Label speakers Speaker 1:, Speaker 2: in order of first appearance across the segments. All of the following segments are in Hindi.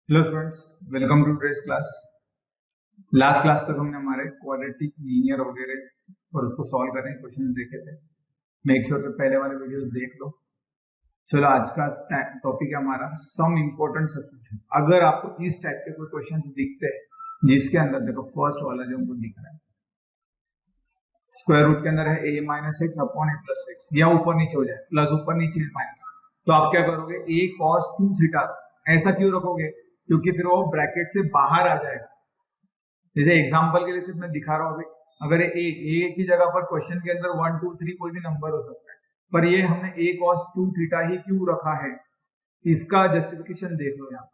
Speaker 1: Hello students, welcome to today's class. Last class तक हमने हमारे क्वाड्रेटिक लीनियर वगैरह और उसको सॉल्व करने के क्वेश्चन देखे थे। मेक श्योर कि पहले वाले वीडियोस देख लो। चलो आज का टॉपिक है हमारा सम इम्पोर्टेंट सब्स्टिट्यूशन। अगर आपको इस टाइप के कोई क्वेश्चन दिखते हैं जिसके अंदर देखो फर्स्ट वाला जो हमको दिख रहा है, स्क्वायर रूट के अंदर है a minus x upon A plus x, या ऊपर नीचे हो जाए प्लस ऊपर नीचे माइनस, तो आप क्या करोगे, a cos 2 थीटा। ऐसा क्यों रखोगे? क्योंकि फिर वो ब्रैकेट से बाहर आ जाएगा। जैसे एग्जांपल के लिए सिर्फ मैं दिखा रहा हूँ, अगर ए की जगह पर क्वेश्चन के अंदर 1 2 3 कोई भी नंबर हो सकता है, पर ये हमने a cos 2 थीटा ही क्यों रखा है, इसका जस्टिफिकेशन देख लो यहाँ।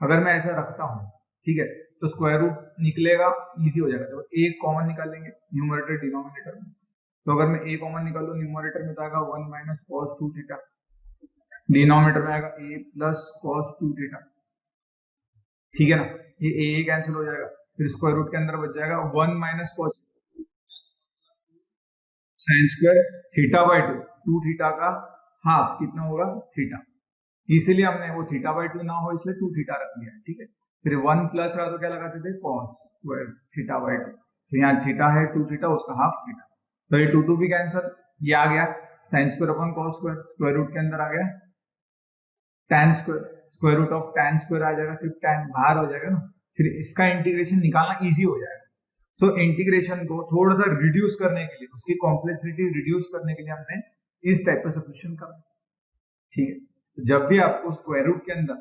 Speaker 1: अगर मैं ऐसा रखता हूँ, ठीक है, तो स्क्वायर रूट निकलेगा, इजी हो जाएगा। तो a कॉमन निकालेंगे न्यूमरेटर डिनोमिनेटर में, तो अगर मैं a कॉमन निकाल लूँ, न्यूमरेटर में तो आएगा 1 माइनस कॉस 2 थीटा, डिनोमिनेटर में आएगा a प्लस कॉस 2 थीटा। ठीक है ना, ये a कैंसिल हो जाएगा, फिर स्क्वायर रूट के अंदर बच जाएगा 1 minus cos sine square theta by 2, 2 theta का हाफ कितना होगा, थीटा। इसीलिए हमने वो थीटा बाय 2 ना हो इसलिए 2 थीटा रख लिया है। ठीक है, फिर 1 प्लस रहा तो क्या लगाते थे, कॉस स्क्वायर थीटा बाय 2, तो यहाँ थीटा है 2 थीटा, उसका हाफ थीटा, तो ये 2 2 भी कैंसिल, ये आ गया sine square upon cos square, square root के अंदर आ गया tan square, square root of tan square आ जाएगा, सिर्फ tan बाहर हो जाएगा ना, फिर इसका इंटीग्रेशन निकालना इजी हो जाएगा। सो इंटीग्रेशन को थोड़ा सा रिड्यूस करने के लिए, उसकी कॉम्प्लेक्सिटी रिड्यूस करने के लिए हमने इस टाइप का सब्स्टिट्यूशन करना। ठीक है, तो जब भी आपको स्क्वायर रूट के अंदर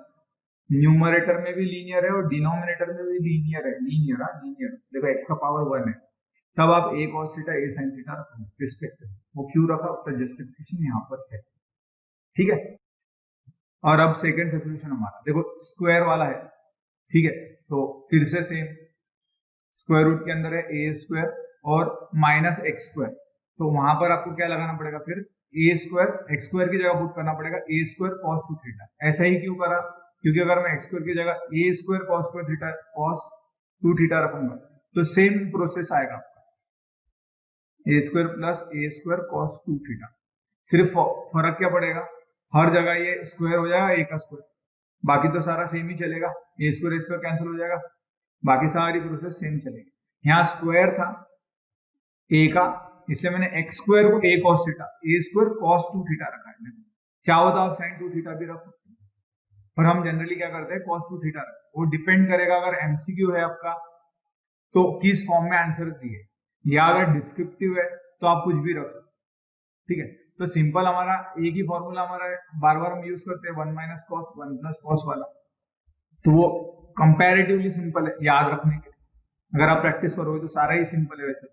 Speaker 1: न्यूमरेटर में भी लीनियर है और डिनोमिनेटर में भी लीनियर है, लीनियर देखो x का पावर 1 है, तब आप a cos theta a sin theta रखोगे रिस्पेक्टिव। वो क्यों रखा, उसका जस्टिफिकेशन यहाँ पर है। ठीक है, और अब सेकंड सब्स्टिट्यूशन हमारा देखो स्क्वायर वाला है। ठीक है, तो फिर से सेम, स्क्वायर रूट के अंदर है ए स्क्वायर और माइनस एक्स स्क्वायर, तो वहां पर आपको क्या लगाना पड़ेगा, फिर ए स्क्वायर एक्स स्क्वायर की जगह पुट करना पड़ेगा ए स्क्वायर कॉस 2 थीटा। ऐसा ही क्यों करा, क्योंकि अगर मैं एक्स स्क्वायर की जगह a square cos square theta cos 2 theta रखूंगा तो सेम प्रोसेस आएगा, a square plus a square cos 2 theta. सिर्फ फर्क क्या पड़ेगा, हर जगह ये स्क्वायर हो जाएगा ए का स्क्वायर, बाकी तो सारा सेम ही चलेगा, ए स्क्वायर कैंसिल हो जाएगा, बाकी सारी प्रोसेस सेम चलेगी। यहाँ स्क्वायर था ए का, इसलिए मैंने एक्स स्क्वायर को ए कॉस थीटा, ए स्क्वायर कॉस 2 थीटा रखा है। चाहो तो आप साइन 2 थीटा भी रख सकते हैं, पर हम जनरली क्या करते हैं, कॉस 2 थीटा रखते हैं। वो डिपेंड करेगा, अगर एमसीक्यू है आपका तो किस फॉर्म में आंसर दिए, या अगर डिस्क्रिप्टिव है तो आप कुछ भी रख सकते हैं। ठीक है, तो सिंपल हमारा एक ही फॉर्मूला हमारा बार बार हम यूज करते हैं, 1 माइनस कॉस 1 प्लस कॉस वाला, तो वो कंपैरेटिवली सिंपल है याद रखने के लिए। अगर आप प्रैक्टिस करोगे तो सारा ही सिंपल है वैसे।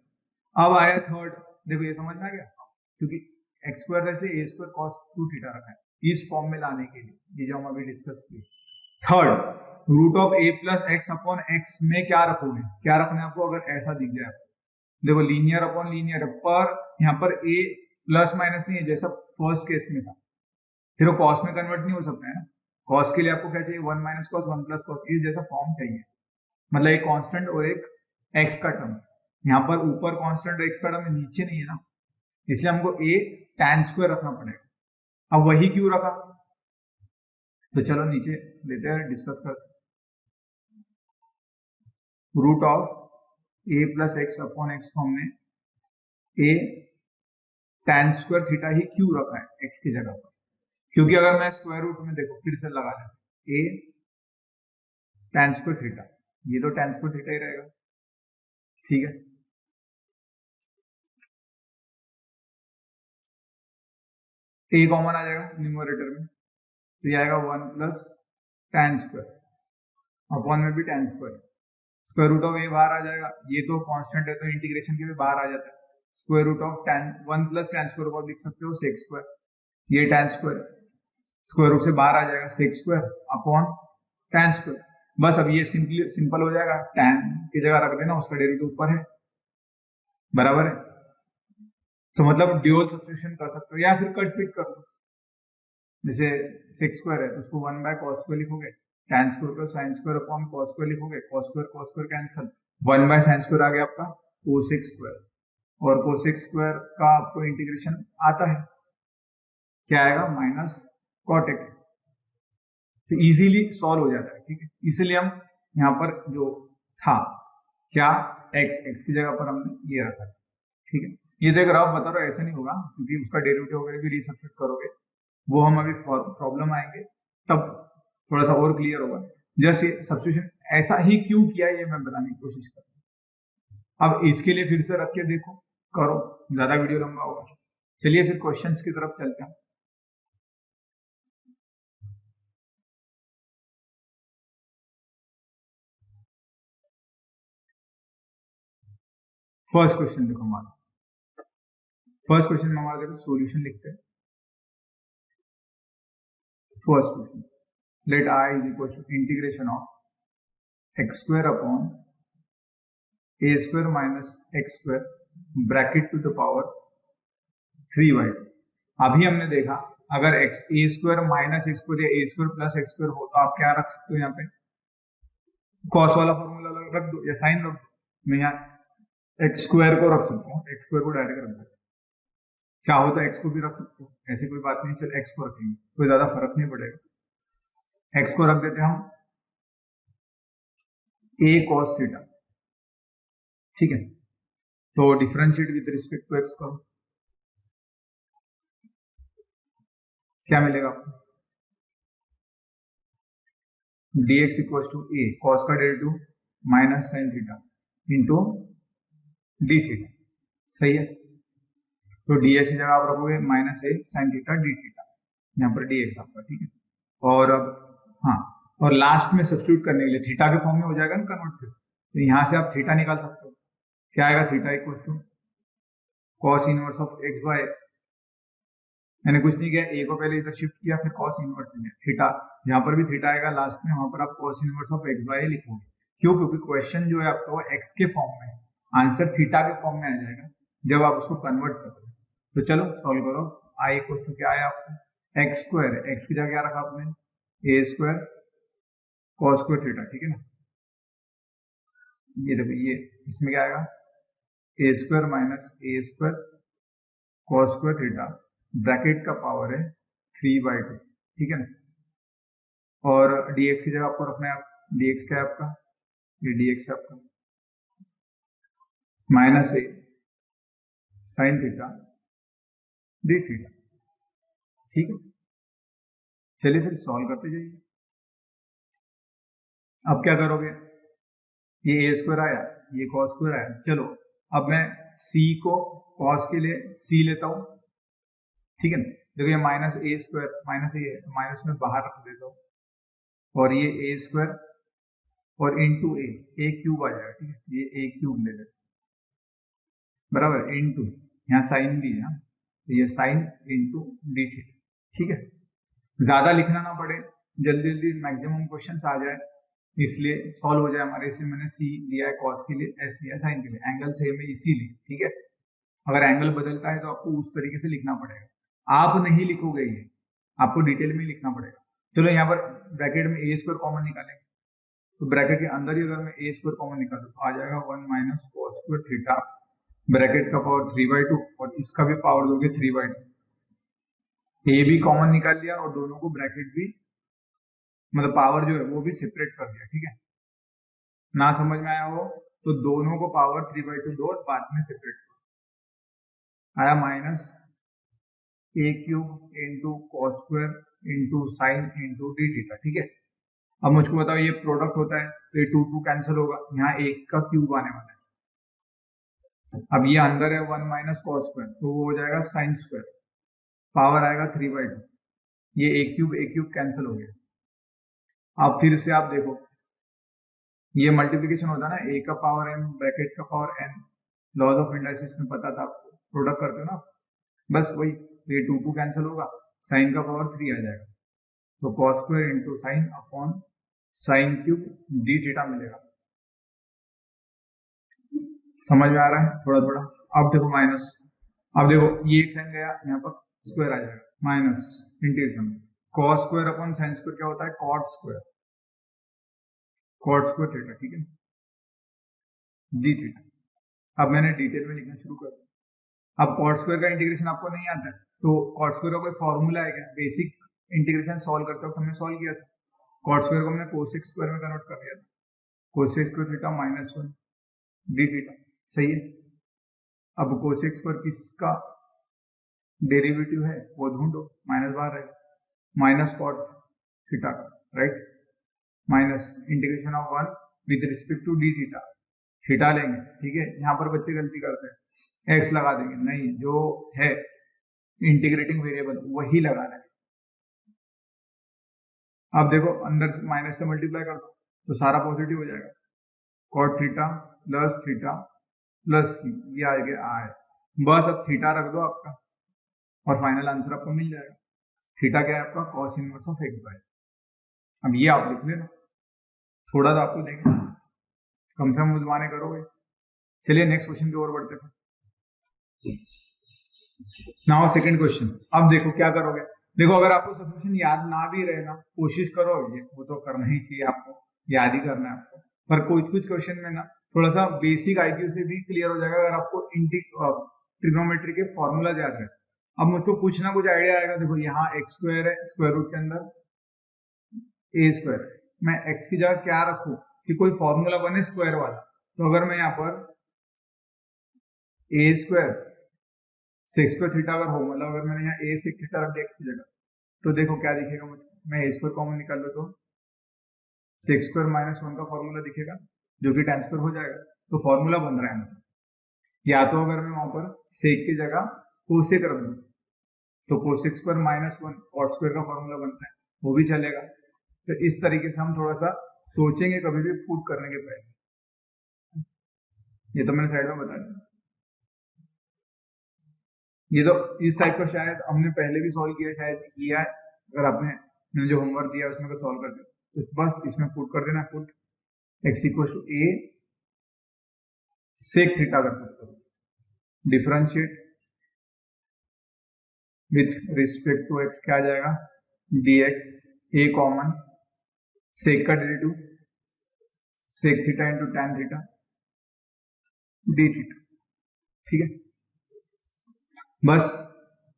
Speaker 1: अब आया थर्ड, देखो ये समझ में आ गया, क्योंकि एक्स स्क्वायर वैसे ए स्क्वायर कॉस 2 थीटा रखा है इस फॉर्म में लाने के लिए, ये जो हम अभी डिस्कस किए। Third, root of A plus X upon X में क्या रखोगे, क्या रखना है आपको, अगर ऐसा दिख जाए, देखो लीनियर अपॉन लीनियर, पर यहाँ पर ए प्लस माइनस नहीं है जैसा फर्स्ट केस में था, फिर वो कॉस में कन्वर्ट नहीं हो सकता है ना। कॉस के लिए आपको क्या चाहिए, 1 माइनस कॉस 1 प्लस कॉस, इस जैसा फॉर्म चाहिए, मतलब एक कांस्टेंट और एक एक्स का टर्म। यहाँ पर ऊपर कांस्टेंट एक्स का टर्म नीचे नहीं है ना, इसलिए हमको a tan स्क्वायर रखना पड़ेगा। अब वही क्यों रखा, तो चलो नीचे लेते हैं, डिस्कस करते हैं। Root of a plus X upon X को हमने a tan स्क्वायर थीटा ही क्यों रखा है x की जगह पर, क्योंकि अगर मैं स्क्वायर रूट में देखो फिर से लगा लेते a tan स्क्वायर थीटा, ये तो tan स्क्वायर थीटा ही रहेगा। ठीक है, a कॉमन आ जाएगा न्यूमरेटर में, तो ये आएगा 1 प्लस tan स्क्वायर, अपॉन में भी tan square, square root of a बाहर आ जाएगा, ये तो कांस्टेंट है तो इंटीग्रेशन के भी बाहर आ जाता है, square root of tan 1 plus tan square को लिख सकते हो sec स्क्वायर, ये tan स्क्वायर, स्क्वायर रूट से बाहर आ जाएगा sec square upon tan square. बस अब ये सिंपल हो जाएगा, tan की जगह रख देना, उसका डेरिवेटिव ऊपर है, बराबर है। तो मतलब ड्यूअल सब्स्टिट्यूशन कर सकते हो या फिर कट पिट कर लो, जैसे sec स्क्वायर है तो उसको 1 बाय cos स्क्वायर लिखोगे, tan स्क्वायर को sin square upon cos square लिखोगे, cos square cancel, 1 by sin square आ गया आपका cosec स्क्वायर, और cosec स्क्वायर का आपको इंटीग्रेशन आता है, क्या आएगा, माइनस cot x। तो इजीली सॉल्व हो जाता है, ठीक है। इसलिए हम यहाँ पर जो था क्या एक्स की जगह पर हमने ये रखा, ठीक है। ये तो एक रफ बता रहा हूँ, ऐसा नहीं होगा क्योंकि उसका डेरिवेटिव वगैरह भी रीसब्स्टिट्यूट करोगे, वो हम अभी प्रॉब्लम आएंगे तब थोड़ा सा और क्लियर होगा। जस्ट ये सब्स्टिट्यूशन ऐसा ही क्यों किया ये मैं बताने की कोशिश कर रहा हूँ। अब इसके लिए फिर से रख के देखो, करो, ज्यादा वीडियो लंबा होगा। चलिए फिर क्वेश्चंस की तरफ चलते हैं। फर्स्ट क्वेश्चन देखो हमारा, फर्स्ट क्वेश्चन में हमारा देखो सॉल्यूशन लिखते हैं। First question, let I is equal to integration of X square upon A square minus X square bracket to the power 3y। अभी हमने देखा अगर X A square minus X square या A square plus X square हो तो आप क्या रख सकते हो, यहाँ पे कॉस वाला फॉर्मूला रख दो या साइन रख दो। मैं यहाँ एक्स स्क्वायर को रख सकता हूँ, एक्स स्क्वायर को डायरेक्ट रख दो, चाहो तो एक्स को भी रख सकते हो, ऐसी कोई बात नहीं। चल एक्स को रखेंगे, कोई ज्यादा फर्क नहीं पड़ेगा। एक्स को रख देते हैं हम ए कॉस थीटा, ठीक है। तो differentiate with respect to x करो, क्या मिलेगा आपको, dx equal to a cos का derivative minus sine theta into D theta, सही है। तो dx की जगह आप रखोगे minus a sine theta D theta, यहाँ पर dx आपका, ठीक है। और अब हाँ, और लास्ट में सब्स्टिट्यूट करने के लिए थीटा के फॉर्म में हो जाएगा ना कन्वर्ट, फिर तो यहाँ से आप थीटा निकाल सकते हो। क्या आएगा, theta equal to cos inverse of x by, मैंने कुछ नहीं किया, ए को पहले इधर शिफ्ट किया फिर कॉस इनवर्स लिया, थीटा जहां पर भी थीटा आएगा लास्ट में वहां पर आप cos inverse of x by लिखोगे। क्यों, क्योंकि क्वेश्चन जो है आपका वो एक्स के फॉर्म में, आंसर थीटा के फॉर्म में आ जाएगा जब आप उसको कन्वर्ट करोगे। तो चलो सॉल्व करो। आई इक्वल टू क्या आया आपको, एक्स स्क्वायर, एक्स की जगह क्या रखा आपने a square cos square theta, ठीक है ना। ये देखो ये इसमें क्या आएगा, a square minus a square cos square theta bracket का पावर है 3/2, ठीक है ना। और dx की जगह आपको रखना है, dx क्या है आपका, ये dx है आपका minus a sine theta D theta, ठीक है। चलिए फिर सॉल्व करते जाइए। अब क्या करोगे, ये ए स्क्वायर आया, ये कॉस स्क्वायर आया, चलो अब मैं c को कॉस के लिए c लेता हूं, ठीक है ना। देखो ये minus a square minus A, minus में बाहर रख देता हूं, और ये ए स्क्वायर और इंटू ए क्यूब आ जाएगा, ठीक है। ये ए क्यूब ले लेते बराबर, इंटू यहाँ साइन भी है, तो ये साइन इंटू डी थीटा, ठीक है। ज्यादा लिखना ना पड़े, जल्दी जल्दी मैक्सिमम क्वेश्चन आ जाए, इसलिए सॉल्व हो जाए हमारे, इसलिए मैंने सी लिया है कॉस के लिए, एस लिया साइन के लिए, एंगल सेम है इसीलिए, ठीक है। अगर एंगल बदलता है तो आपको उस तरीके से लिखना पड़ेगा, आप नहीं लिखोगे ये, आपको डिटेल में लिखना पड़ेगा। चलो यहाँ पर ब्रैकेट में ए स्क्वायर कॉमन निकालेंगे, तो ब्रैकेट के अंदर ही अगर मैं ए स्क्वायर कॉमन निकालू तो आ जाएगा 1 minus cos square theta bracket का पावर 3/2 और इसका भी पावर दोगे 3/2, ए भी कॉमन निकाल लिया और दोनों को ब्रैकेट भी मतलब पावर जो है वो भी सेपरेट कर दिया, ठीक है। ना समझ में आया हो तो दोनों को पावर 3/2 दो और बाद में सेपरेट करो, आया minus a cube into cos square into sine into D theta, ठीक है। अब मुझको बताओ ये प्रोडक्ट होता है तो ये 2 कैंसिल होगा, यहाँ एक का क्यूब आने वाला है। अब ये अंदर है 1 माइनस कॉस स्क्वायर, तो वो हो जाएगा साइन स्क्वायर, पावर आएगा 3/2, ये एक क्यूब कैंसिल हो गया। अब फिर से आप देखो ये मल्टीप्लीकेशन होता है ना, ए का पावर एम ब्रैकेट का power N, laws of indices में पता था आपको, प्रोडक्ट करते हो ना, बस वही, ये 2 कैंसिल होगा, साइन का पावर 3 आ जाएगा, तो cos square into sine upon sine cube D theta मिलेगा। समझ में आ रहा है थोड़ा थोड़ा। अब देखो माइनस, अब देखो ये एक साइन गया, यहाँ पर स्क्वायर आ जाएगा, minus integration cos square upon sine square क्या होता है, cot square, cot square theta, ठीक है, डी थीटा। अब मैंने डिटेल में लिखना शुरू कर दिया। अब कॉट स्क्वायर का इंटीग्रेशन आपको नहीं आता है तो कॉट स्क्वायर का कोई फॉर्मूला है क्या, बेसिक इंटीग्रेशन सॉल्व करते वक्त हमने सॉल्व किया था, कॉट स्क्वायर को हमने कोसेक स्क्वायर में कन्वर्ट कर दिया था, cosec square theta minus 1 d theta, सही है। अब कोसेक स्क्वायर किसका डेरिवेटिव है वो ढूंढो, माइनस बाहर है, माइनस कॉट थीटा का, right, minus integration of 1 with respect to D theta, theta लेंगे, ठीक है। यहाँ पर बच्चे गलती करते हैं, एक्स लगा देंगे, नहीं, जो है इंटीग्रेटिंग वेरिएबल वही लगाना है। अब देखो अंदर से माइनस से मल्टीप्लाई कर दो तो सारा पॉजिटिव हो जाएगा, कॉट थीटा प्लस सी, ये आ गया आए, बस अब थीटा रख दो आपका और फाइनल आंसर आपको मिल जाएगा। थीटा क्या है आपका, cos inverse of x by, अब ये आप लिख लेना, थोड़ा तो आपको देंगे, कम से कम मुझमाने करोगे। चलिए नेक्स्ट क्वेश्चन की ओर बढ़ते हैं। नाउ सेकंड क्वेश्चन, अब देखो क्या करोगे, देखो अगर आपको सॉल्यूशन याद ना भी रहे ना, कोशिश करो, ये वो तो करना ही चाहिए, आपको याद ही करना है आपको, पर कुछ कुछ क्वेश्चन में ना थोड़ा सा बेसिक आईक्यू से भी क्लियर हो जाएगा अगर आपको ट्रिग्नोमेट्री के फॉर्मूला याद है। अब मुझको कुछ ना कुछ आइडिया आएगा, देखो यहाँ एक्स स्क्वायर है, स्क्वायर रूट के अंदर ए स्क्वायर है, मैं एक्स की जगह क्या रखूं कि कोई फॉर्मूला बने स्क्वायर वाला, तो अगर मैं यहाँ पर ए स्क्वायर सेक स्क्वायर थीटा अगर हो, मतलब अगर मैंने यहाँ ए सेक थीटा रख दिया एक्स की जगह, तो देखो क्या दिखेगा मुझको, मैं ए स्क्वायर कॉमन निकाल लो तो सेक स्क्वायर माइनस 1 का फॉर्मूला दिखेगा जो कि tan स्क्वायर हो जाएगा, तो फॉर्मूला बन रहा है मतलब। या तो अगर मैं वहां पर सेक की जगह कोसेक रख दूं तो cosec square minus 1 cot square का फॉर्मूला बनता है, वो भी चलेगा। तो इस तरीके से हम थोड़ा सा सोचेंगे कभी भी पुट करने के पहले, ये तो मैंने साइड में बता दिया। ये तो इस टाइप का शायद हमने पहले भी सॉल्व किया, शायद किया है, अगर आपने मैंने जो होमवर्क दिया उसमें को सॉल्व कर दिया तो बस इसमें पुट कर देना, put X equal to A sec theta कर पुट करो, differentiate with respect to X क्या आ जाएगा, dx, ए कॉमन, सेक का derivative sec theta into tan theta D theta, ठीक है। बस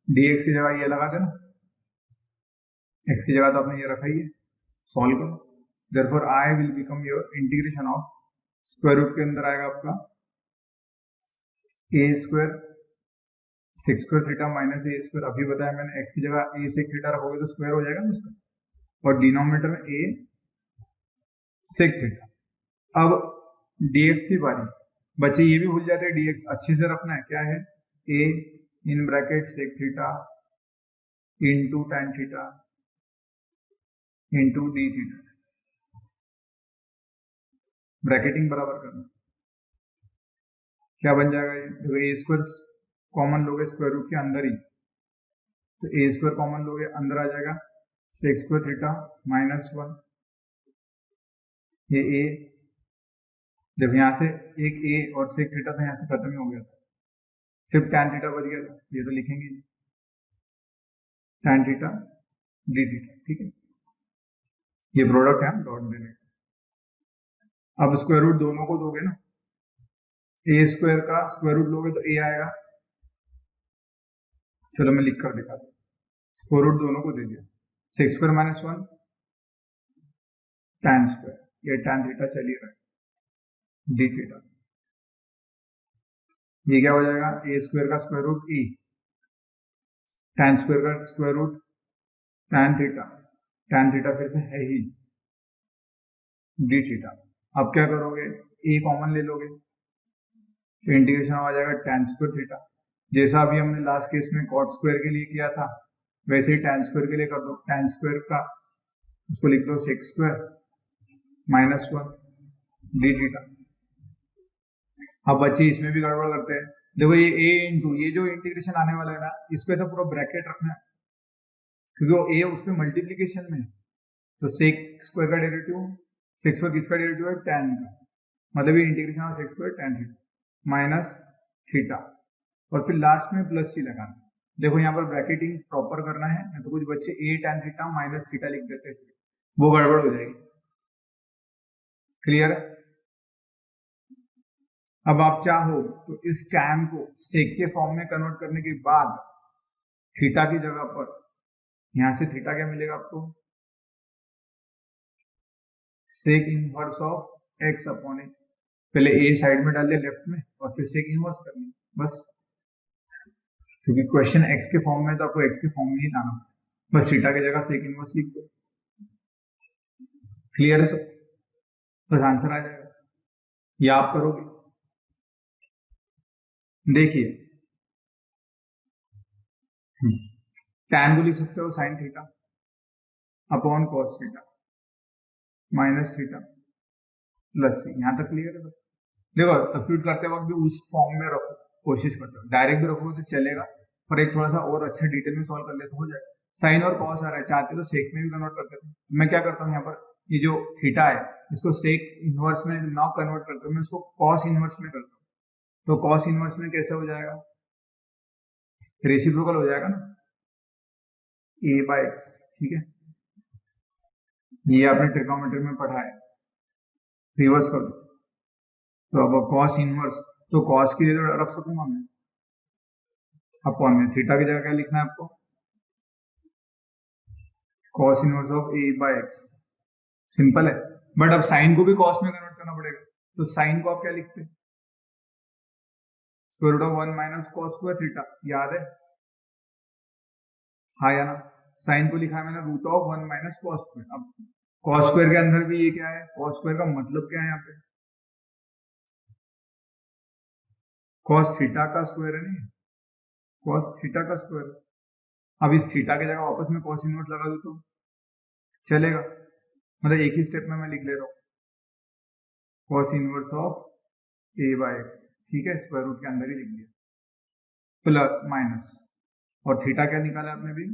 Speaker 1: dx की जगह ये लगा देना, x की जगह तो आपने ये रखा ही है, सॉल्व करो, therefore I will become your integration of square root के अंदर आएगा आपका a square sec square theta minus a square, अभी बताया मैंने x की जगह ए सेक थीटा रखोगे तो स्क्वायर हो जाएगा ना उसका, और डिनोमिनेटर में ए सेक थीटा। अब dx की बारी, बच्चे ये भी भूल जाते हैं dx अच्छे से रखना है, क्या है a in bracket sec theta into tan theta into D theta, bracketing बराबर करना, क्या बन जाएगा ये, देखो ए स्क्वायर कॉमन लोगे स्क्वायर रूट के अंदर ही, तो ए स्क्वायर कॉमन लोगे अंदर आ जाएगा सेक स्क्वायर थीटा माइनस 1, ये ए, देखो यहाँ से एक ए और सेक थीटा तो यहाँ से खत्म ही हो गया था, सिर्फ tan थीटा बच गया था, ये तो लिखेंगे tan थीटा डी थीटा, ठीक है, ये प्रोडक्ट है, डॉट देने। अब स्क्वायर रूट दोनों को दोगे ना, ए स्क्वायर का स्क्वायर रूट लोगे तो ए आएगा, चलो मैं लिख कर दिखा दूं, स्क्वायर रूट दोनों को दे दिया, sec square minus 1 tan square, ये tan थीटा चल ही रहा है डी थीटा, ये क्या हो जाएगा ए स्क्वायर का स्क्वायर रूट ई, tan स्क्वायर का स्क्वायर रूट tan थीटा फिर से है ही डी थीटा। अब क्या करोगे, ए कॉमन ले लोगे तो इंटीग्रेशन आ जाएगा tan स्क्वायर थीटा, जैसा अभी हमने लास्ट केस में कॉट स्क्वायर के लिए किया था वैसे ही tan स्क्वायर के लिए कर दो, tan स्क्वायर का उसको लिख लो sec square minus 1 d theta. अब बच्चे इसमें भी गड़बड़ करते हैं, देखो ये a इंटू ये जो इंटीग्रेशन आने वाला है ना, इसको ऐसा पूरा ब्रैकेट रखना है क्योंकि वो a उसमें मल्टीप्लीकेशन में, तो सेक स्क्वायर का डेरिवेटिव, सेक स्क्वायर किसका डेरिवेटिव है, tan का, मतलब ये integration of sec square tan theta minus theta, और फिर लास्ट में प्लस सी लगाना। देखो यहाँ पर ब्रैकेटिंग प्रॉपर करना है, नहीं तो कुछ बच्चे a tan theta minus theta लिख देते हैं, वो गड़बड़ हो जाएगी, क्लियर है। अब आप चाहो तो इस tan को सेक के फॉर्म में कन्वर्ट करने के बाद थीटा की जगह पर यहां से थीटा क्या मिलेगा आपको, sec inverse of x upon a, पहले ए साइड में डाल दिया लेफ्ट में और फिर सेक इनवर्स कर लिया बस, क्योंकि क्वेश्चन एक्स के फॉर्म में तो आपको एक्स के फॉर्म में ही लाना, बस थीटा की जगह सेक इनवर्स लिख दो, क्लियर है सब, बस आंसर आ जाएगा। ये आप करोगे, देखिए टैन को लिख सकते हो sine theta upon cos theta minus theta plus c, यहां तक क्लियर है। देखो सब्स्टिट्यूट करते वक्त भी उस फॉर्म में रखो, कोशिश करते हो डायरेक्ट भी रखोगे तो चलेगा, पर एक थोड़ा सा और अच्छा डिटेल में सॉल्व कर ले तो हो जाएगा। साइन और कॉस आ रहा है, चाहते तो सेक में भी कन्वर्ट कर देते हैं। मैं क्या करता हूँ यहाँ पर, ये जो थीटा है इसको सेक इनवर्स में ना कन्वर्ट करता हूँ, मैं उसको कॉस इनवर्स में करता हूँ। तो कॉस इनवर्स में कैसे हो जाएगा, रेसिप्रोकल हो जाएगा ना, ए बाय एक्स, ठीक है, ये आपने ट्रिग्नोमेट्री में पढ़ा है, रिवर्स कर दो। तो अब कॉस इनवर्स, तो कॉस की जगह रख सकूंगा मैं अपॉन में, थीटा की जगह क्या लिखना है आपको, cos inverse of A by X, simple है। बट अब साइन को भी कॉस में कन्वर्ट करना पड़ेगा, तो साइन को आप क्या लिखते हैं, square root of 1 minus cos square theta, याद है, हाँ या ना। साइन को लिखा है मैंने root of 1 minus cos square. अब कॉस स्क्वायर के अंदर भी ये क्या है, कॉस स्क्वायर का मतलब क्या है यहाँ पे, कॉस थीटा का स्क्वायर है, नहीं कॉस थीटा का स्क्वायर। अब इस थीटा की जगह वापस में कॉस इनवर्स लगा दो तो चलेगा, मतलब एक ही स्टेप में मैं लिख ले रहा हूँ, cos inverse of A by X, ठीक है, स्क्वायर रूट के अंदर ही लिख दिया, प्लस माइनस, और थीटा क्या निकाला आपने भी,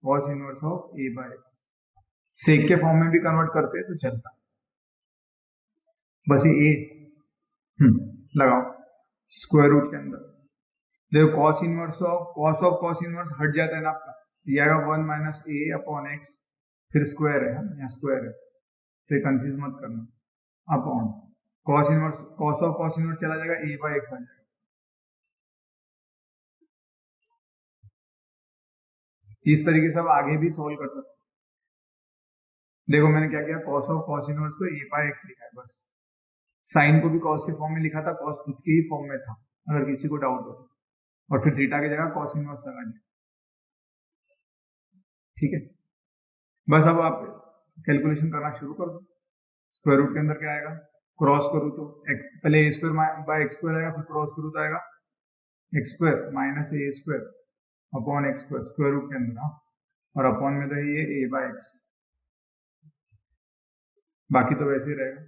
Speaker 1: cos inverse of A by x. Sec के फॉर्म में भी कन्वर्ट करते हैं तो चलता, बस ये ए लगाओ स्क्वायर रूट के अंदर, देखो कॉस ऑफ कॉस इनवर्स हट जाता है ना आपका, ये आएगा 1 माइनस ए अपॉन एक्स, फिर स्क्वायर है, यहाँ स्क्वायर है, तो ये कंफ्यूज मत करना, upon cos inverse, cos of cos inverse चला जाएगा, ए बाय एक्स आ जाएगा। इस तरीके से आप आगे भी सोल्व कर सकते हो। देखो मैंने क्या किया, कॉस ऑफ कॉस इनवर्स को ए बाय एक्स लिखा है बस, साइन को भी कॉस के फॉर्म में लिखा था, कॉस खुद के ही फॉर्म में था, अगर किसी को डाउट हो, और फिर थीटा की जगह कॉस इनवर्स लगा दिया, ठीक है। बस अब आप कैलकुलेशन करना शुरू कर दो, स्क्वायर रूट के अंदर क्या आएगा, क्रॉस करूँ तो पहले a square by x square आएगा, फिर क्रॉस करूँ तो आएगा x square minus a square upon x square, square root के अंदर, हाँ, और अपॉन में तो ये ए बाय एक्स, बाकी तो वैसे ही रहेगा।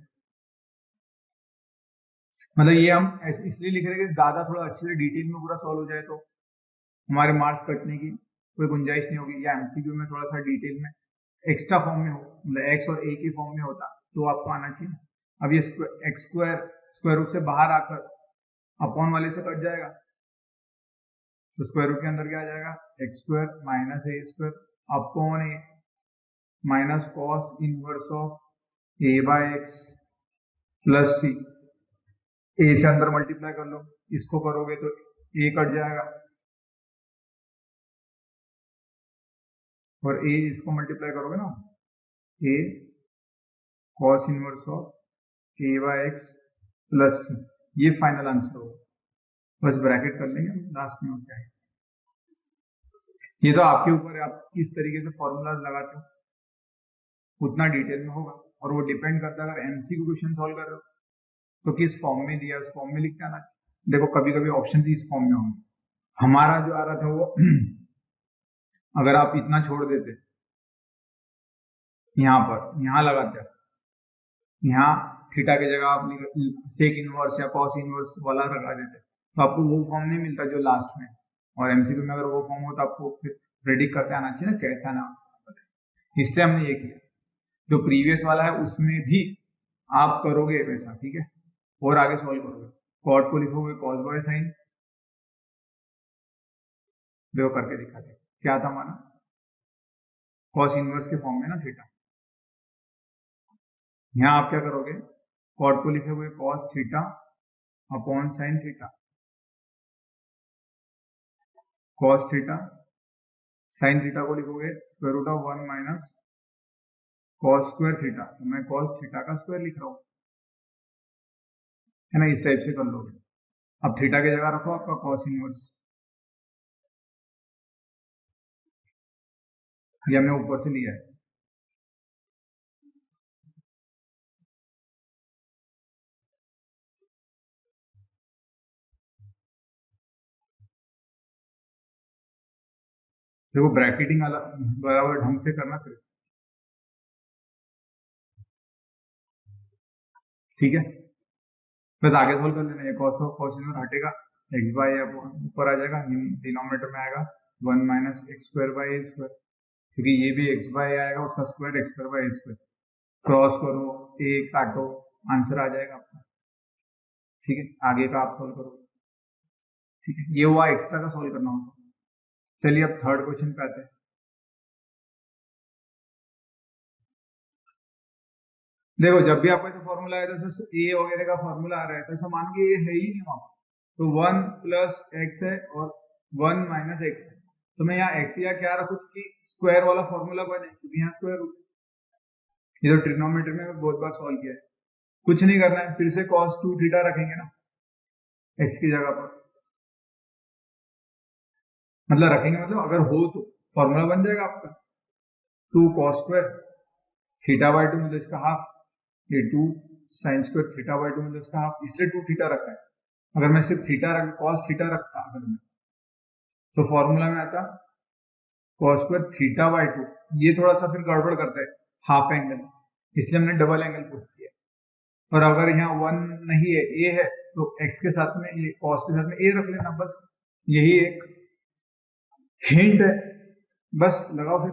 Speaker 1: मतलब ये हम इसलिए लिख रहे हैं कि ज्यादा थोड़ा अच्छे से डिटेल में पूरा सॉल्व हो जाए तो हमारे मार्क्स कटने की कोई गुंजाइश नहीं होगी, या एमसीक्यू में थोड़ा सा डिटेल में एक्स्ट्रा फॉर्म में हो, मतलब एक्स और ए के फॉर्म में होता तो आपको आना चाहिए। अब ये एक्स स्क्वायर स्क्वायर रूट से बाहर आकर अपॉन वाले से कट जाएगा, तो स्क्वायर रूट के अंदर क्या आ जाएगा, x square minus a square upon a minus cos inverse of A by x plus c, a से अंदर मल्टीप्लाई कर लो, इसको करोगे तो ए कट जाएगा, और ए इसको मल्टीप्लाई करोगे ना, a cos inverse of A by x plus c, ये फाइनल आंसर होगा, बस ब्रैकेट कर लेंगे लास्ट में, क्या है ये तो आपके ऊपर है, आप किस तरीके से फॉर्मूलाज लगाते हो उतना डिटेल में होगा, और वो डिपेंड करता है, अगर एमसीक्यू क्वेश्चन सॉल्व कर रहे हो तो किस फॉर्म में दिया उस फॉर्म में लिख के आना चाहिए। देखो कभी कभी ऑप्शन इस फॉर्म में होंगे, हमारा जो आ रहा था वो अगर आप इतना छोड़ देते, यहाँ पर यहाँ लगाते, यहाँ थीटा की जगह आप सेक इनवर्स या कॉस इनवर्स वाला लगा देते, तो आपको वो फॉर्म नहीं मिलता जो लास्ट में, और एमसीक्यू में अगर वो फॉर्म हो तो आपको फिर प्रेडिक्ट करते आना चाहिए ना कैसा ना, इसलिए हमने ये किया। जो प्रीवियस वाला है उसमें भी आप करोगे वैसा, ठीक है, और आगे सॉल्व करोगे, कॉट को लिखोगे कॉस बाय साइन, देखो करके दिखा दे क्या था हमारा, कॉस इनवर्स के फॉर्म में ना थीटा, यहाँ आप क्या करोगे, कॉट को लिखोगे cos theta upon sine theta, cos theta, sine theta को लिखोगे square root of 1 minus cos square theta, तो मैं कॉस थीटा का स्क्वायर लिख रहा हूँ, है ना, इस टाइप से कर लोगे। अब थीटा की जगह रखो आपका कॉस इनवर्स, ये हमने ऊपर से लिया है। देखो ब्रैकेटिंग अलग बराबर ढंग से करना सिर्फ, ठीक है। बस आगे सोल्व कर लेना, ये कॉस ऑफ कॉस इनवर्स हटेगा, एक्स बाई ऊपर आ जाएगा, डिनोमिनेटर में आएगा 1 minus X square by A square, क्योंकि ये भी एक्स बाई आएगा, उसका square x square by A square, cross करो, ए काटो, आंसर आ जाएगा आपका, ठीक है। आगे का आप सोल्व करो, ठीक है, ये हुआ एक्स्ट्रा का सोल्व करना होगा। चलिए अब थर्ड क्वेश्चन पे आते हैं। देखो जब भी आपका फॉर्मूला आया था, ए वगैरह का फॉर्मूला आ रहा है, तो ऐसा मान के ये है ही नहीं वहां, तो 1 प्लस एक्स है और 1 माइनस एक्स है, तो मैं यहाँ एक्स या क्या रखूँ कि स्क्वायर वाला फॉर्मूला बने, क्योंकि यहाँ स्क्वायर रूट, ये तो ट्रिग्नोमेट्री में बहुत बार सॉल्व किया है। कुछ नहीं करना है, फिर से cos 2 थीटा रखेंगे ना एक्स की जगह पर, मतलब रखेंगे मतलब अगर हो तो फॉर्मूला बन जाएगा आपका 2 cos स्क्वायर थीटा बाई 2, मतलब इसका हाफ, ये 2 साइन स्क्वायर थीटा बाई 2, मतलब इसका हाफ, इसलिए 2 थीटा रखा है। अगर मैं सिर्फ थीटा रख cos थीटा रखता अगर मैं, तो फॉर्मूला में आता cos स्क्वायर थीटा बाई 2, ये थोड़ा सा फिर गड़बड़ करता है हाफ एंगल, इसलिए हमने डबल एंगल पुट किया। और अगर यहाँ 1 नहीं है, ए है, तो x के साथ में ये cos के साथ में a रख लेना, बस यही एक हिंट है, बस लगाओ फिर।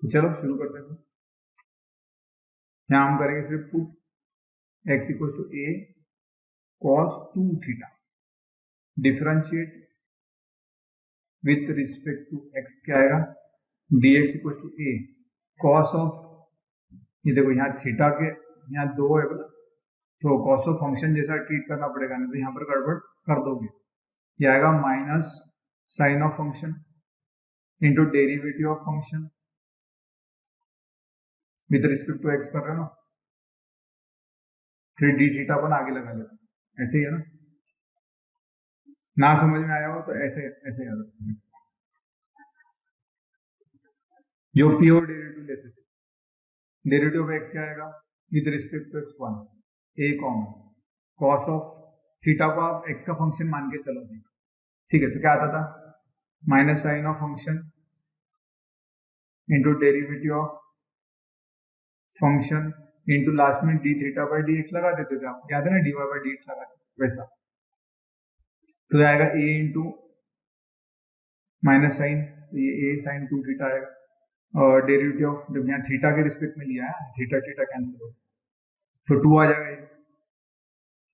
Speaker 1: तो चलो शुरू करते हैं। यहाँ हम करेंगे सिर्फ put x equal to a cos 2 theta, differentiate with respect to x, क्या आएगा, dx equal to a cos of, ये देखो यहाँ थीटा के यहाँ 2 है बोला, तो cos ऑफ फंक्शन जैसा ट्रीट करना पड़ेगा, नहीं तो यहाँ पर गड़बड़ कर दोगे। ये आएगा minus sine of function into derivative of function with respect to x कर रहे हो ना, फिर डी थीटा अपन आगे लगा लेते हैं, ऐसे ही है ना समझ में आया हो तो ऐसे ऐसे याद रखना। जो प्योर डेरिवेटिव लेते थे, डेरिवेटिव ऑफ एक्स क्या आएगा with respect to x 1, a common, cos of theta को आप एक्स का फंक्शन मान के चलो, ठीक है, तो क्या आता था minus sine of function into derivative of function into last में d theta by d x लगा देते थे आप, याद है ना, d y by d x लगाते वैसा, तो आएगा ए इंटू माइनस साइन, ये ए साइन 2 थीटा आएगा, और डेरिवेटिव ऑफ, जब यहाँ थीटा के रिस्पेक्ट में लिया है, थीटा थीटा कैंसिल हो, तो 2 आ जाएगा,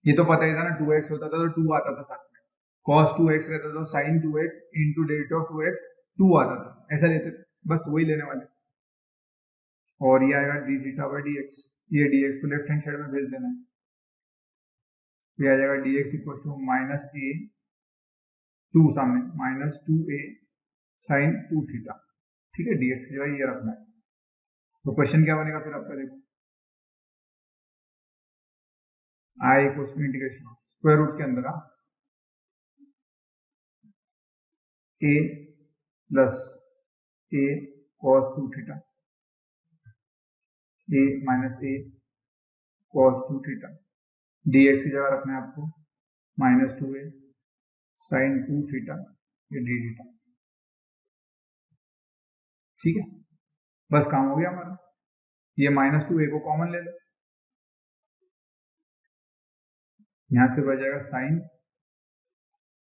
Speaker 1: ये तो पता ही था ना, 2x होता था तो 2 आता था साथ में, cos 2x रहता था तो sin 2x into derivative of 2x 2 आता था, ऐसा लेते थे, बस वही लेने वाले। और ये आएगा D theta by d x, ये dx को लेफ्ट हैंड साइड में भेज देना है, ये आ जाएगा dx इक्वल टू माइनस ए 2 सामने माइनस 2a साइन 2 थीटा, ठीक है, dx की जगह ये रखना है। तो क्वेश्चन क्या बनेगा फिर आपका, देखो I equal to integration square root के अंदर a plus a cos 2 theta, a minus a cos 2 theta, dx की जगह रखना है आपको माइनस 2a साइन 2 थीटा, ये डी थीटा, ठीक है, बस काम हो गया हमारा। ये माइनस 2a को कॉमन ले लो, यहां से बच जाएगा साइन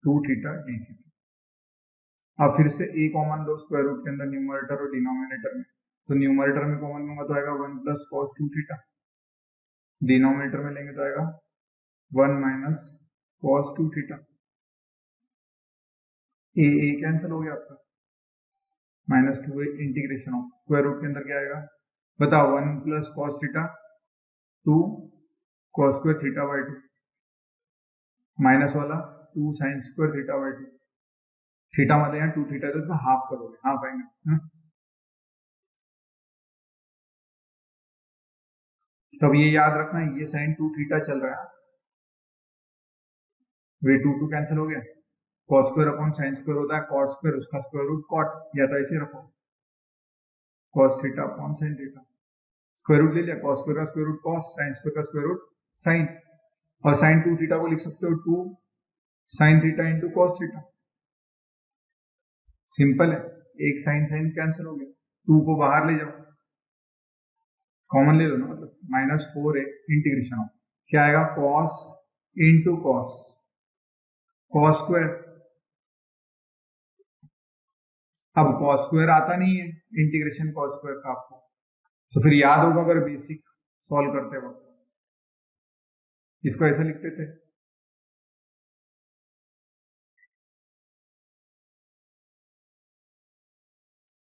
Speaker 1: 2 थीटा डी थीटा। अब फिर से a कॉमन लो स्क्वायर रूट के अंदर, न्यूमरेटर और डिनोमिनेटर में, तो न्यूमरेटर में कॉमन लूंगा तो आएगा 1 प्लस कॉस 2 थीटा, डिनोमिनेटर में लेंगे तो आएगा 1 minus cos 2 theta, a cancel हो गया आपका, minus 2a integration of square root के अंदर क्या आएगा बताओ, 1 plus cos theta 2 cos square theta by 2, minus वाला 2 sine square theta by 2, theta मतलब यहाँ 2 थीटा तो इसका हाफ करोगे, हाफ आएगा। तो अब ये याद रखना, ये साइन 2 थीटा चल रहा है, वे 2 कैंसिल हो गया, cos square upon sine square होता है कॉट स्क्वायर, उसका स्क्वायर रूट कॉट, या तो ऐसे रखो cos theta upon sine theta, square root ले लिया, कॉस स्क्वायर का square root cos, sine square का स्क्वायर रूट साइन, और साइन 2 थीटा को लिख सकते हो 2 sine theta into cos theta, simple है, एक साइन साइन कैंसिल हो गया, 2 को बाहर ले जाओ, कॉमन ले लो ना, मतलब -4 है इंटीग्रेशन ऑफ क्या आएगा, cos into cos, cos square, अब कॉस स्क्वायर आता नहीं है इंटीग्रेशन कॉस स्क्वायर का आपको, तो फिर याद होगा अगर बेसिक सॉल्व करते वक्त इसको ऐसे लिखते थे,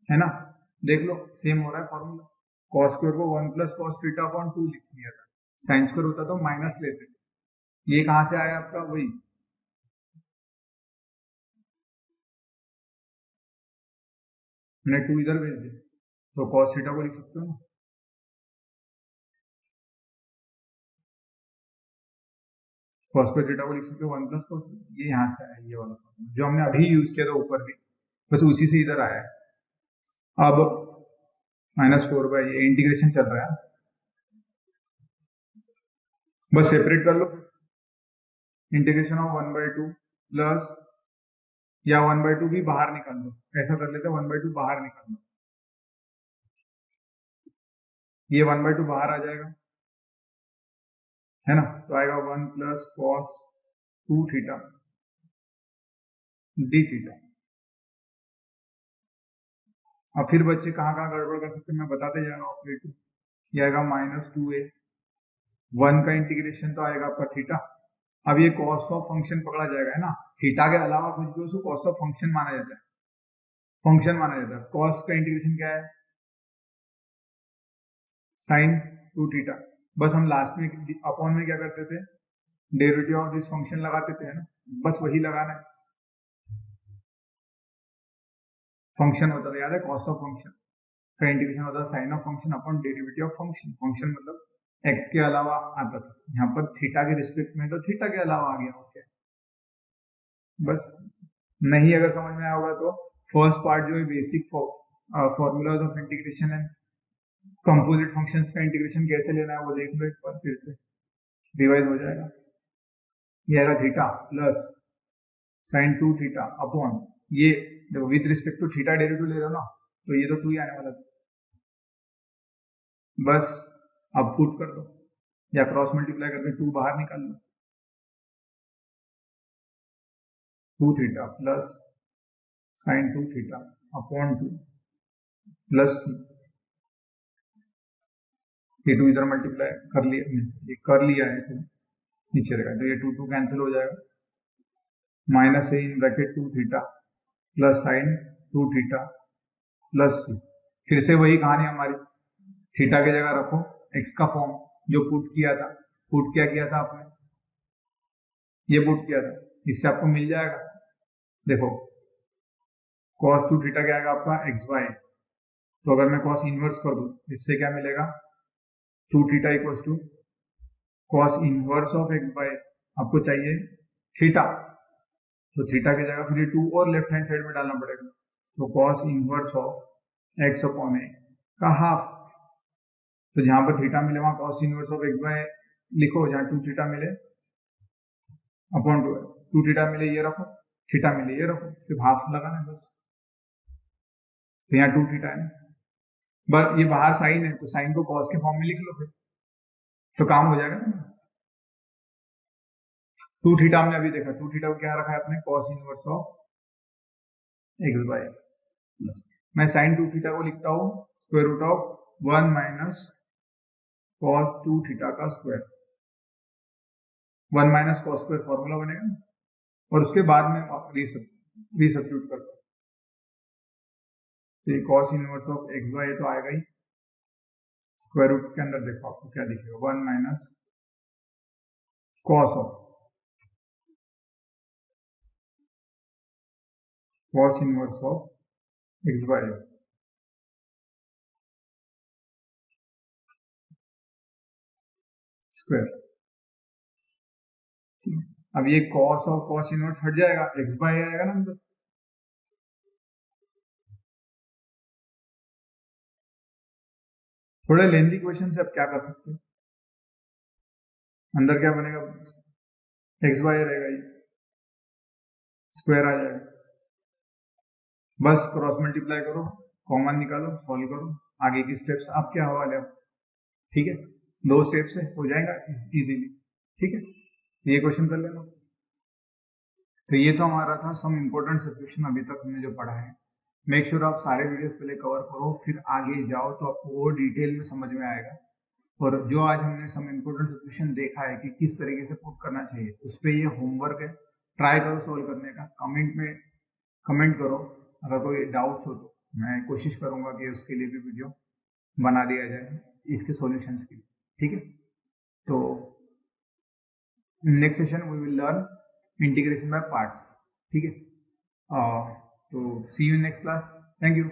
Speaker 1: है ना, देख लो सेम हो रहा है फॉर्मूला, कॉस स्क्वायर को 1 प्लस कॉस थीटा अपॉन 2 लिख लिया था, साइन स्क्वायर होता तो माइनस लेते थे, ये कहां से आया आपका, वही मैंने 2 इधर भेज दिया, तो कॉस थीटा को लिख सकते हो ना, कॉस स्क्वायर थीटा को लिख सकते हो 1 प्लस कॉस, ये यहाँ से आया, ये वाला फॉर्मूला जो हमने अभी यूज किया था ऊपर भी, बस उसी से इधर आया है। अब -4 बाई ये इंटीग्रेशन चल रहा है, बस सेपरेट कर लो, इंटीग्रेशन ऑफ 1/2 प्लस, या 1/2 भी बाहर निकाल दो, ऐसा कर लेते हैं 1/2 बाहर निकाल दो, ये 1/2 बाहर आ जाएगा, है ना, तो आएगा 1 plus cos 2 theta D theta. अब फिर बच्चे कहाँ कहाँ गड़बड़ कर सकते हैं मैं बताते जा रहा हूँ ऑपरेटर, ये आएगा -2a, 1 का इंटीग्रेशन तो आएगा आपका थीटा, अब ये कॉस्ट ऑफ फंक्शन पकड़ा जाएगा, है ना, थीटा के अलावा कुछ भी उसको कॉस्ट ऑफ फंक्शन माना जाता है, फंक्शन माना जाता है, कॉस्ट का इंटीग्रेशन क्या है, साइन 2 थीटा, बस हम लास्ट में अपॉन में क्या करते थे, डेरिवेटिव ऑफ दिस फंक्शन लगाते थे, है ना, बस वही लगाना है, फंक्शन होता था, याद है, कॉस्ट ऑफ फंक्शन का इंटीग्रेशन होता है sine of function upon derivative of function, function मतलब एक्स के अलावा आता था, यहाँ पर थीटा के रिस्पेक्ट में तो थीटा के अलावा आ गया, ओके, बस नहीं अगर समझ में आया होगा तो फर्स्ट पार्ट जो है basic formulas of integration and composite functions का इंटीग्रेशन कैसे लेना है वो देख लो एक बार, फिर से रिवाइज हो जाएगा, ये आएगा theta plus sine 2 theta upon, ये देखो with respect to theta derivative ले रहे हो ना, तो ये तो 2 ही आने वाला था, बस अब पुट कर दो या क्रॉस मल्टीप्लाई करके 2 बाहर निकाल लो, 2 theta plus sine 2 theta upon 2 plus ये 2 इधर मल्टीप्लाई कर लिया, ये कर लिया है तो नीचे रहेगा, तो ये 2 कैंसिल हो जाएगा, minus a in bracket 2 theta plus sine 2 theta plus c, फिर से वही कहानी हमारी, थीटा की जगह रखो एक्स का फॉर्म जो पुट किया था, पुट क्या किया था आपने, ये पुट किया था, इससे आपको मिल जाएगा, देखो cos 2 थीटा क्या आएगा आपका एक्स वाई, तो अगर मैं cos इनवर्स कर दूं इससे क्या मिलेगा, 2 theta equals to cos inverse of x by, आपको चाहिए थीटा, तो थीटा की जगह फिर ये 2 और लेफ्ट हैंड साइड में डालना पड़ेगा, तो cos inverse of x upon a का हाफ, तो जहां पर थीटा मिले वहां cos inverse of x by लिखो, जहां 2 थीटा मिले अपॉन 2 थीटा मिले ये रखो, थीटा मिले ये रखो, सिर्फ हाफ लगाना है बस, तो यहाँ 2 थीटा है, बस ये बाहर साइन है तो साइन को cos के फॉर्म में लिख लो, फिर तो काम हो जाएगा ना, 2 थीटा हमने अभी देखा, 2 थीटा को क्या रखा है आपने, cos inverse of x by, मैं साइन 2 थीटा को लिखता हूँ square root of 1 minus cos 2 theta का square, 1 minus cos square formula बनेगा, और उसके बाद में रीसब्स्टिट्यूट करता हूँ, तो ये cos inverse of x by तो आएगा ही, स्क्वायर रूट के अंदर देखो आपको क्या दिखेगा, 1 minus cos of cos inverse of x bye square. अब ये cos और cos इनवर्स हट जाएगा, x बाय आएगा ना अंदर। थोड़े लेंथी क्वेश्चन से अब क्या कर सकते हैं, अंदर क्या बनेगा, एक्स बाय रहेगा, ये स्क्वायर आ जाएगा, बस क्रॉस मल्टीप्लाई करो, कॉमन निकालो, सॉल्व करो, आगे की स्टेप्स आपके हवाले। ठीक है, 2 स्टेप से हो जाएगा इजीली। ठीक है, ये क्वेश्चन कर लेना। तो ये तो हमारा था सम इम्पोर्टेंट सब्स्टिट्यूशन अभी तक हमने जो पढ़ा है। मेक श्योर आप सारे वीडियोस पहले कवर करो, फिर आगे जाओ तो आपको वो डिटेल में समझ में आएगा। और जो आज हमने सम इम्पोर्टेंट सब्स्टिट्यूशन देखा है कि किस तरीके से पुट करना चाहिए, उस पर ये होमवर्क है, ट्राई करो सोल्व करने का। कमेंट में कमेंट करो, अगर कोई डाउट्स हो तो मैं कोशिश करूंगा कि उसके लिए भी वीडियो बना दिया जाए इसके सॉल्यूशंस के लिए। ठीक है, तो next session we will learn integration by parts. ठीक है, तो see you in next class, thank you.